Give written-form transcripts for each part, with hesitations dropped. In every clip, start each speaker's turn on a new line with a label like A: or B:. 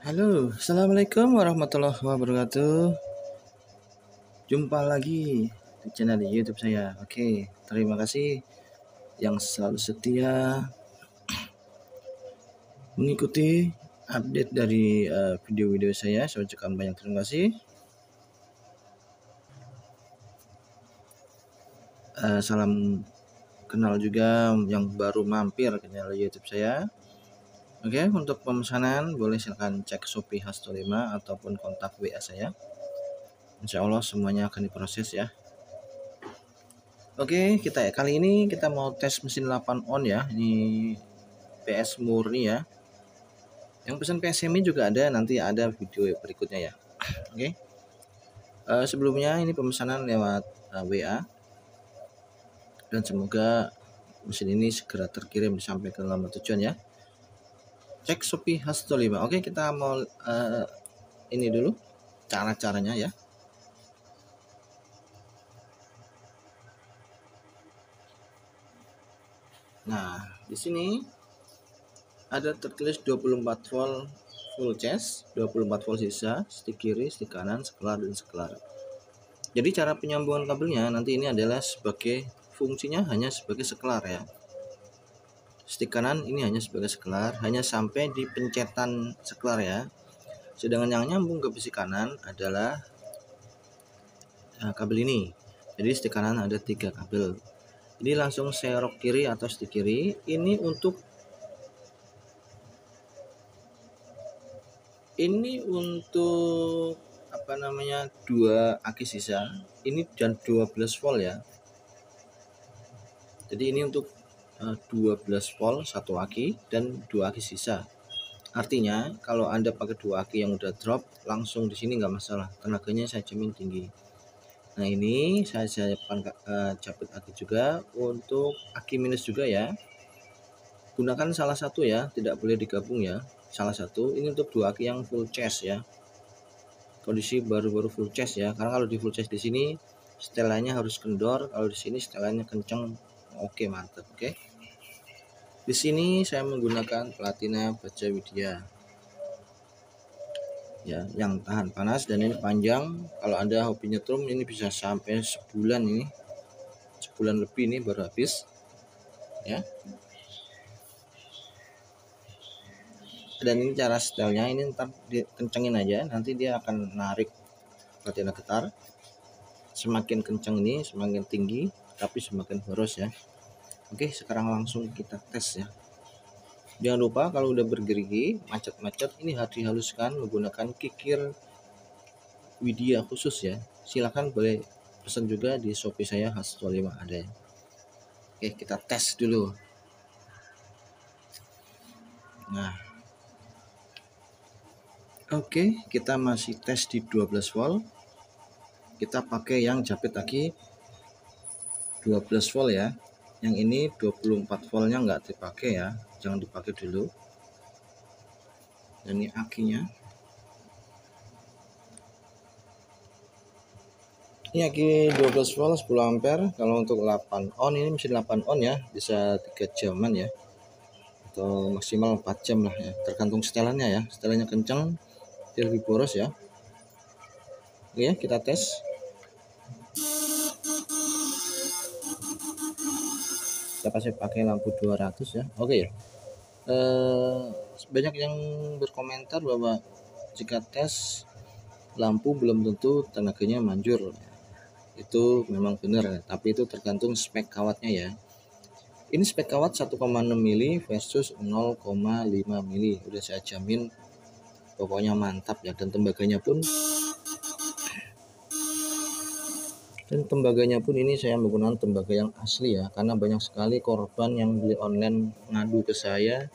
A: Halo, assalamualaikum warahmatullahi wabarakatuh. Jumpa lagi di channel YouTube saya. Oke, terima kasih yang selalu setia mengikuti update dari video-video saya. Saya ucapkan banyak terima kasih. Salam kenal juga yang baru mampir ke channel YouTube saya. Oke, untuk pemesanan boleh silakan cek Shopee Hasto5 ataupun kontak WA saya. Insya Allah semuanya akan diproses ya. Oke, kali ini kita mau tes mesin 8 on ya. Ini PS murni ya. Yang pesan PS semi juga ada, nanti ada video berikutnya ya. Oke. Sebelumnya ini pemesanan lewat WA. Dan semoga mesin ini segera terkirim sampai ke alamat tujuan ya. Cek Shopee Hasto5. Oke, kita mau ini dulu cara-caranya ya. Nah, di sini ada tertulis 24 volt full charge, 24 volt sisa, stick kiri, stick kanan, sekelar dan sekelar. Jadi cara penyambungan kabelnya nanti ini adalah sebagai fungsinya hanya sebagai sekelar ya. Stick kanan ini hanya sebagai sekelar, hanya sampai di pencetan sekelar ya. Sedangkan yang nyambung ke besi kanan adalah kabel ini. Jadi stick kanan ada 3 kabel. Jadi langsung serok kiri atau stick kiri. Ini untuk apa namanya 2 aki sisa. Ini dan 12 volt ya. Jadi ini untuk 12 volt 1 aki dan 2 aki sisa. Artinya kalau Anda pakai 2 aki yang udah drop langsung di sini nggak masalah, tenaganya saya jamin tinggi. Nah ini saya siapkan capit aki juga untuk aki minus juga ya. Gunakan salah satu ya, tidak boleh digabung ya. Salah satu ini untuk 2 aki yang full charge ya. Kondisi baru-baru full charge ya. Karena kalau di full charge di sini setelannya harus kendor, kalau di sini setelannya kenceng. Oke, mantap. Oke. Di sini saya menggunakan platina baja Widya. Ya, yang tahan panas dan ini panjang. Kalau Anda hobi nyetrum ini bisa sampai sebulan ini. Sebulan lebih ini baru habis. Ya. Dan ini cara setelnya ini ntar dikencengin aja, nanti dia akan narik platina getar. Semakin kencang ini semakin tinggi, tapi semakin boros ya. Oke, sekarang langsung kita tes ya. Jangan lupa kalau udah bergerigi, macet-macet ini harus dihaluskan menggunakan kikir Widya khusus ya. Silahkan boleh pesan juga di Shopee saya Hasto5 ada ya. Oke, kita tes dulu. Nah, oke, kita masih tes di 12 volt. Kita pakai yang japit aki 12 volt ya. Yang ini 24 voltnya nggak dipakai ya, jangan dipakai dulu. Dan ini akinya, ini aki 12 volt 10 ampere. Kalau untuk 8 on ini mesin 8 on ya, bisa 3 jaman ya, atau maksimal 4 jam lah ya, tergantung setelannya ya. Setelannya kencang dia lebih boros ya. Oke, kita tes. Kita kasih pakai lampu 200 ya. Oke ya. Banyak yang berkomentar bahwa jika tes lampu belum tentu tenaganya manjur. Itu memang benar, tapi itu tergantung spek kawatnya ya. Ini spek kawat 1,6 mili versus 0,5 mili. Udah saya jamin pokoknya mantap ya. Dan tembaganya pun ini saya menggunakan tembaga yang asli ya, karena banyak sekali korban yang beli online ngadu ke saya.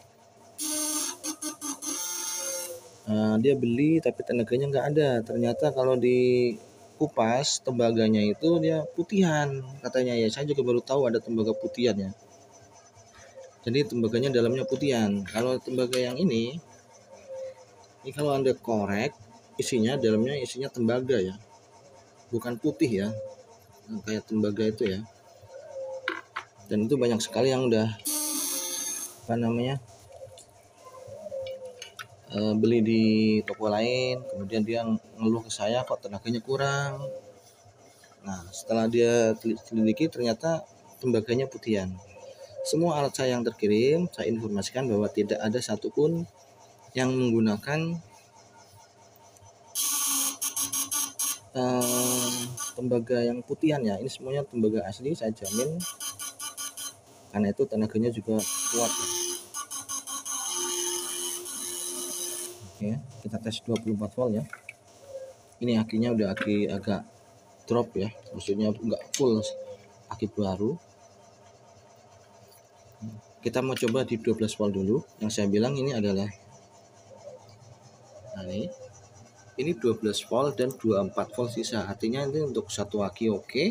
A: Dia beli tapi tenaganya nggak ada. Ternyata kalau di kupas tembaganya itu dia putihan katanya ya. Saya juga baru tahu ada tembaga putihan ya. Jadi tembaganya dalamnya putihan. Kalau tembaga yang ini kalau Anda korek dalamnya isinya tembaga ya, bukan putih ya, kayak tembaga itu ya. Dan itu banyak sekali yang udah beli di toko lain, kemudian dia ngeluh ke saya kok tenaganya kurang. Nah, setelah dia selidiki ternyata tembaganya putihan. Semua alat saya yang terkirim, saya informasikan bahwa tidak ada satupun yang menggunakan tembaga yang putihan ya. Ini semuanya tembaga asli, saya jamin. Karena itu tenaganya juga kuat ya. Oke, kita tes 24 volt ya. Ini akinya udah aki agak drop ya, maksudnya enggak full aki baru. Kita mau coba di 12 volt dulu. Yang saya bilang ini adalah ini 12 volt dan 24 volt sisa. Artinya ini untuk satu aki oke.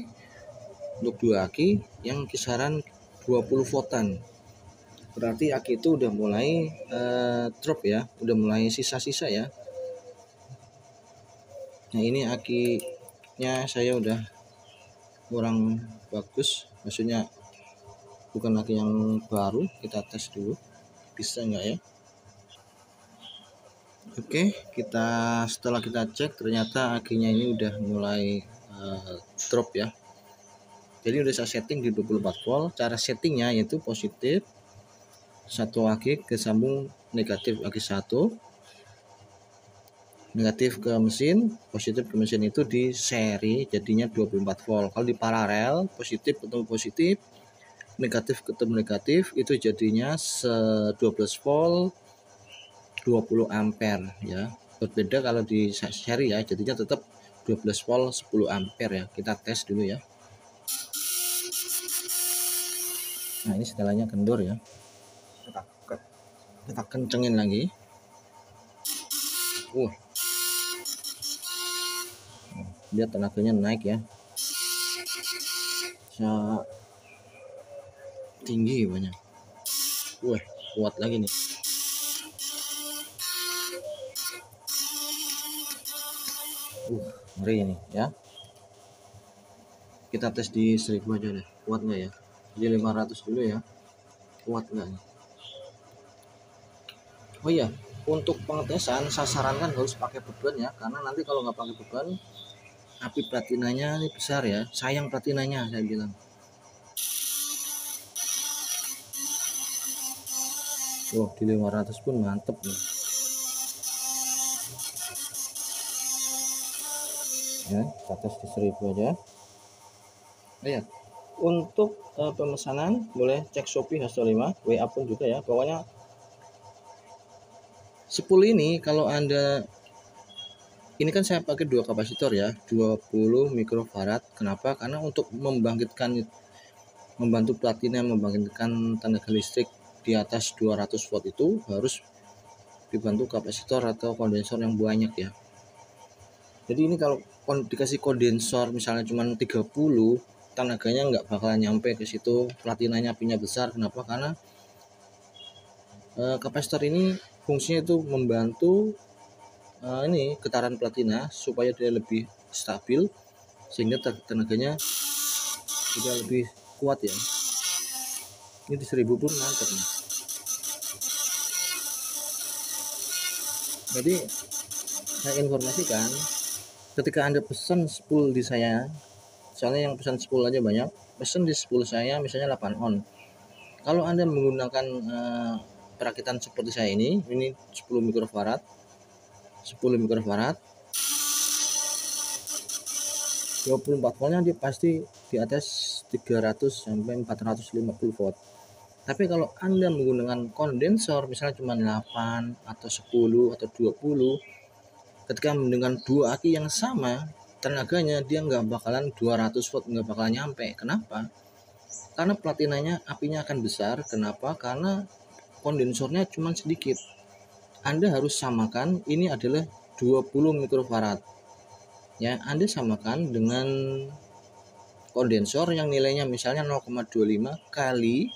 A: Untuk dua aki yang kisaran 20 voltan. Berarti aki itu udah mulai drop ya, udah mulai sisa-sisa ya. Nah, ini akinya saya udah kurang bagus, maksudnya bukan aki yang baru. Kita tes dulu bisa nggak ya. Oke, setelah kita cek ternyata akinya ini udah mulai drop ya. Jadi udah saya setting di 24 volt. Cara settingnya yaitu positif satu aki ke sambung negatif aki 1, negatif ke mesin, positif ke mesin itu di seri jadinya 24 volt. Kalau di paralel positif ketemu positif, negatif ketemu negatif, itu jadinya 12 volt 20 ampere ya. Berbeda kalau di seri ya, jadinya tetap 12 volt 10 ampere ya. Kita tes dulu ya. Nah, ini setelahnya kendor ya. Kita kencengin lagi. Dia tenaganya naik ya. Bisa tinggi banyak. Kuat lagi nih. Ngeri ini ya. Kita tes di 1000 aja deh. Kuat nggak ya? Di 500 dulu ya. Kuat nggak nih? Oh iya, untuk pengetesan saya sarankan harus pakai beban ya, karena nanti kalau nggak pakai beban api platinanya ini besar ya, sayang platinanya saya bilang. Di 500 pun mantep nih ya. Kita tes di 1000 aja. Ya, untuk pemesanan boleh cek Shopee Hasto5, WA pun juga ya. Pokoknya 10 ini kalau Anda, ini kan saya pakai 2 kapasitor ya, 20 mikrofarad. Kenapa? Karena untuk membantu platina membangkitkan tenaga listrik di atas 200 watt itu harus dibantu kapasitor atau kondensor yang banyak ya. Jadi ini kalau dikasih kondensor misalnya cuma 30, tenaganya nggak bakalan nyampe ke situ, platinanya apinya besar. Kenapa? Karena kapasitor ini fungsinya itu membantu ini getaran platina supaya dia lebih stabil, sehingga tenaganya juga lebih kuat ya. Ini di 1000 pun mantap nih. Jadi saya informasikan, ketika Anda pesan spool di saya, soalnya yang pesan spool aja banyak, pesan di spool saya misalnya 8 on. Kalau Anda menggunakan perakitan seperti saya ini 10 mikrofarad 24 voltnya dia pasti di atas 300 sampai 450 volt. Tapi kalau Anda menggunakan kondensor misalnya cuma 8 atau 10 atau 20, ketika menggunakan dua aki yang sama, tenaganya dia nggak bakalan 200 volt, nggak bakalan nyampe. Kenapa? Karena platinanya apinya akan besar. Kenapa? Karena kondensornya cuma sedikit. Anda harus samakan, ini adalah 20 mikrofarad ya, Anda samakan dengan kondensor yang nilainya misalnya 0,25 kali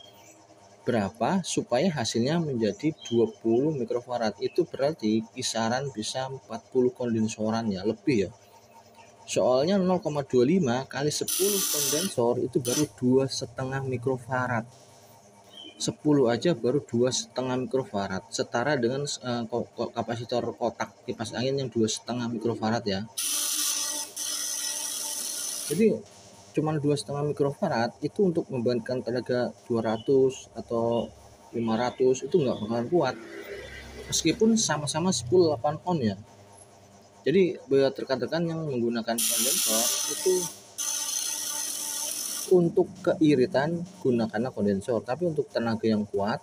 A: berapa supaya hasilnya menjadi 20 mikrofarad. Itu berarti kisaran bisa 40 kondensoran ya, lebih ya. Soalnya 0,25 kali 10 kondensor itu baru 2,5 mikrofarad. 10 aja baru 2,5 mikrofarad, setara dengan kapasitor kotak kipas angin yang 2,5 mikrofarad ya. Jadi cuman 2,5 mikrofarad itu untuk membandingkan tenaga 200 atau 500 itu nggak bakalan kuat, meskipun sama-sama spool 8 on ya. Jadi buat rekan-rekan yang menggunakan kondensor itu untuk keiritan gunakanlah kondensor, tapi untuk tenaga yang kuat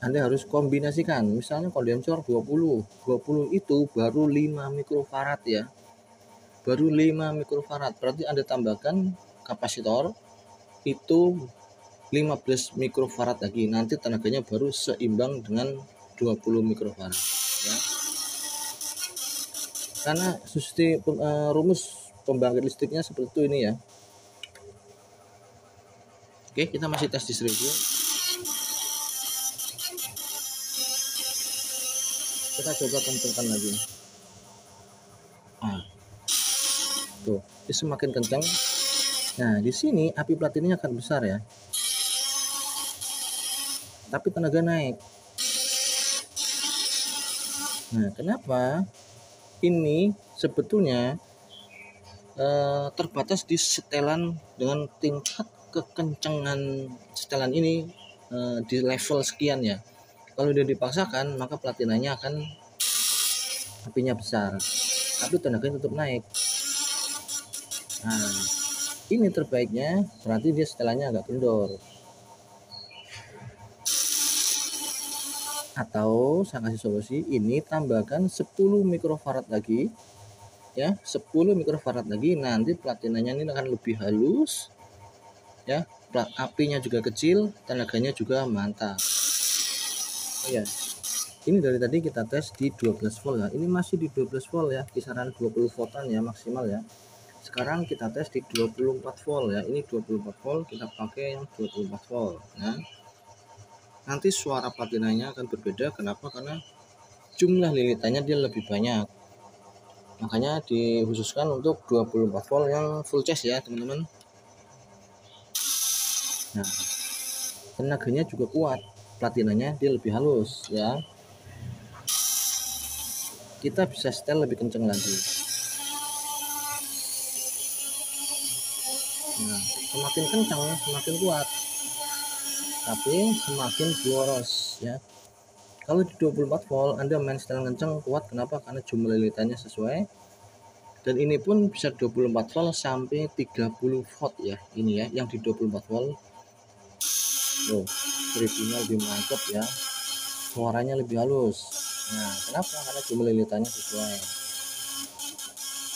A: Anda harus kombinasikan. Misalnya kondensor 20 itu baru 5 mikrofarad ya, baru 5 mikrofarad, berarti Anda tambahkan kapasitor itu 15 mikrofarad lagi, nanti tenaganya baru seimbang dengan 20 mikrofarad ya. Karena rumus pembangkit listriknya seperti itu ini ya. Oke, kita masih tes di 1000. Kita coba kencangkan lagi. Tuh, ini semakin kencang. Nah, di sini api platinnya akan besar ya, tapi tenaga naik. Nah, kenapa? Ini sebetulnya terbatas di setelan dengan tingkat kekencangan setelan ini di level sekian ya. Kalau dia dipaksakan maka platinanya akan apinya besar, tapi tenaganya tetap naik. Nah, ini terbaiknya berarti dia setelannya agak kendor. Atau saya kasih solusi, ini tambahkan 10 mikrofarad lagi ya, 10 mikrofarad lagi, nanti platinanya ini akan lebih halus ya, apinya juga kecil, tenaganya juga mantap. Oh ya, ini dari tadi kita tes di 12 volt ya, ini masih di 12 volt ya, kisaran 20 voltan ya maksimal ya. Sekarang kita tes di 24 volt ya, ini 24 volt, kita pakai yang 24 volt ya. Nanti suara platinanya akan berbeda. Kenapa? Karena jumlah lilitannya dia lebih banyak, makanya dikhususkan untuk 24 volt yang full charge ya teman-teman. Nah, tenaganya juga kuat, platinanya dia lebih halus ya. Kita bisa setel lebih kencang lagi. Nah, semakin kencang semakin kuat, tapi semakin boros ya. Kalau di 24 volt Anda main setel kencang kuat, kenapa? Karena jumlah lilitannya sesuai. Dan ini pun bisa 24 volt sampai 30 volt ya, ini ya yang di 24 volt. Loh, tribunnya lebih mantap ya, suaranya lebih halus. Nah, kenapa? Karena jumlah lilitannya sesuai.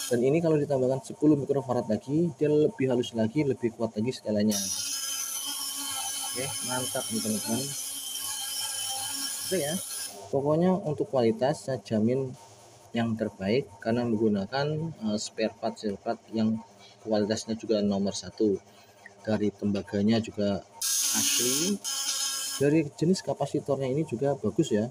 A: Dan ini kalau ditambahkan 10 mikrofarad lagi, dia lebih halus lagi, lebih kuat lagi setelannya. Oke, mantap nih teman-teman. Oke ya, pokoknya untuk kualitas saya jamin yang terbaik karena menggunakan spare part yang kualitasnya juga nomor 1. Dari tembaganya juga asli, dari jenis kapasitornya ini juga bagus ya,